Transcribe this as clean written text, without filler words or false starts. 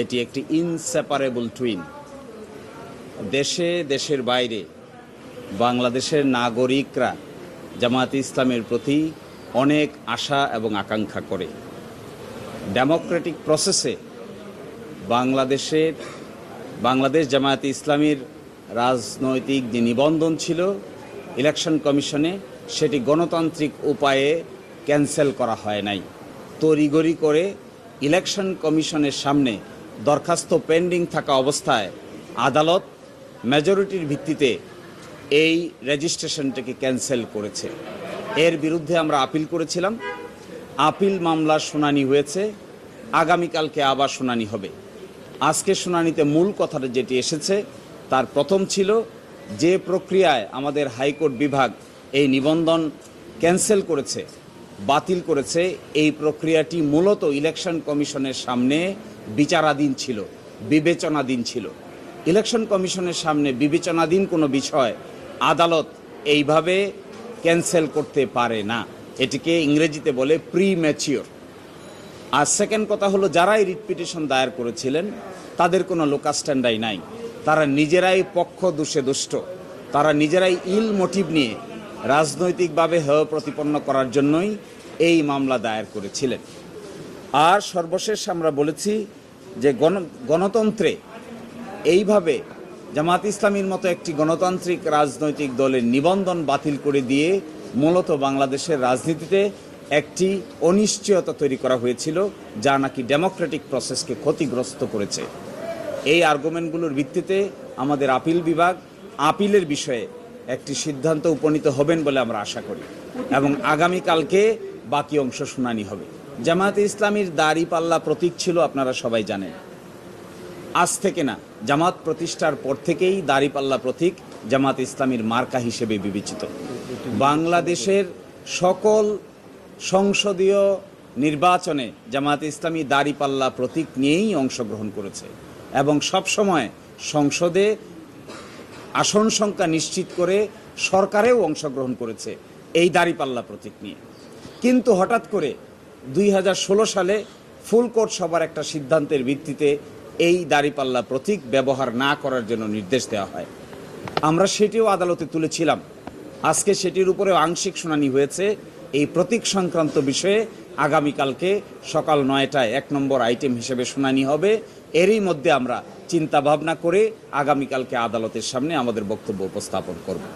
এটি একটি inseparable twin. দেশে দেশের বাইরে বাংলাদেশের নাগরিকরা জামায়াতে ইসলামের প্রতি অনেক আশা এবং আকাঙ্ক্ষা করে। ডেমোক্রেটিক প্রসেসে বাংলাদেশ জামায়াতে ইসলামীর রাজনৈতিক যে নিবন্ধন ছিল ইলেকশন কমিশনে, সেটি গণতান্ত্রিক উপায়ে ক্যান্সেল করা হয় নাই। তড়িঘড়ি করে ইলেকশন কমিশনের সামনে দরখাস্ত পেন্ডিং থাকা অবস্থায় আদালত মেজরিটির ভিত্তিতে এই রেজিস্ট্রেশনটাকে ক্যান্সেল করেছে। এর বিরুদ্ধে আমরা আপিল করেছিলাম। আপিল মামলার শুনানি হয়েছে, আগামীকালকে আবার শুনানি হবে। আজকে শুনানিতে মূল কথাটা যেটি এসেছে তার প্রথম ছিল যে প্রক্রিয়ায় আমাদের হাইকোর্ট বিভাগ এই নিবন্ধন ক্যান্সেল করেছে, বাতিল করেছে, এই প্রক্রিয়াটি মূলত ইলেকশন কমিশনের সামনে বিচারাধীন ছিল, বিবেচনাধীন ছিল। ইলেকশন কমিশনের সামনে বিবেচনাধীন কোনো বিষয় আদালত এইভাবে ক্যান্সেল করতে পারে না। এটিকে ইংরেজিতে বলে প্রিম্যাচিওর। আর সেকেন্ড কথা হলো, যারাই রিট পিটিশন দায়ের করেছিলেন তাদের কোনো লোকাস স্ট্যান্ডাই নাই। তারা নিজেরাই পক্ষ দোষে দুষ্ট, তারা নিজেরাই ইল মোটিভ নিয়ে রাজনৈতিকভাবে হেয় প্রতিপন্ন করার জন্যই এই মামলা দায়ের করেছিলেন। আর সর্বশেষ আমরা বলেছি যে গণতন্ত্রে এইভাবে জামায়াত ইসলামীর মতো একটি গণতান্ত্রিক রাজনৈতিক দলের নিবন্ধন বাতিল করে দিয়ে মূলত বাংলাদেশের রাজনীতিতে একটি অনিশ্চয়তা তৈরি করা হয়েছিল, যা নাকি ডেমোক্রেটিক প্রসেসকে ক্ষতিগ্রস্ত করেছে। এই আর্গুমেন্টগুলোর ভিত্তিতে আমাদের আপিল বিভাগ আপিলের বিষয়ে একটি সিদ্ধান্ত উপনীত হবেন বলে আমরা আশা করি এবং আগামীকালকে বাকি অংশ শুনানি হবে। জামায়াতে ইসলামীর দাড়িপাল্লা প্রতীক ছিল, আপনারা সবাই জানেন। আজ থেকে না, জামাত প্রতিষ্ঠার পর থেকেই দাড়িপাল্লা প্রতীক জামায়াতে ইসলামীর মার্কা হিসেবে বিবেচিত। বাংলাদেশের সকল সংসদীয় নির্বাচনে জামায়াতে ইসলামী দাড়িপাল্লা প্রতীক নিয়েই অংশগ্রহণ করেছে এবং সবসময় সংসদে আসন সংখ্যা নিশ্চিত করে সরকারেও অংশগ্রহণ করেছে এই দাড়িপাল্লা প্রতীক নিয়ে। কিন্তু হঠাৎ করে 2016 সালে ফুল কোর্ট সভার একটা সিদ্ধান্তের ভিত্তিতে এই দাড়িপাল্লা প্রতীক ব্যবহার না করার জন্য নির্দেশ দেওয়া হয়। আমরা সেটিও আদালতে তুলেছিলাম। আজকে সেটির উপরেও আংশিক শুনানি হয়েছে। এই প্রতীক সংক্রান্ত বিষয়ে আগামীকালকে সকাল 9টায় 1 নম্বর আইটেম হিসেবে শুনানি হবে। এরই মধ্যে আমরা চিন্তা ভাবনা করে আগামীকালকে আদালতের সামনে আমাদের বক্তব্য উপস্থাপন করব।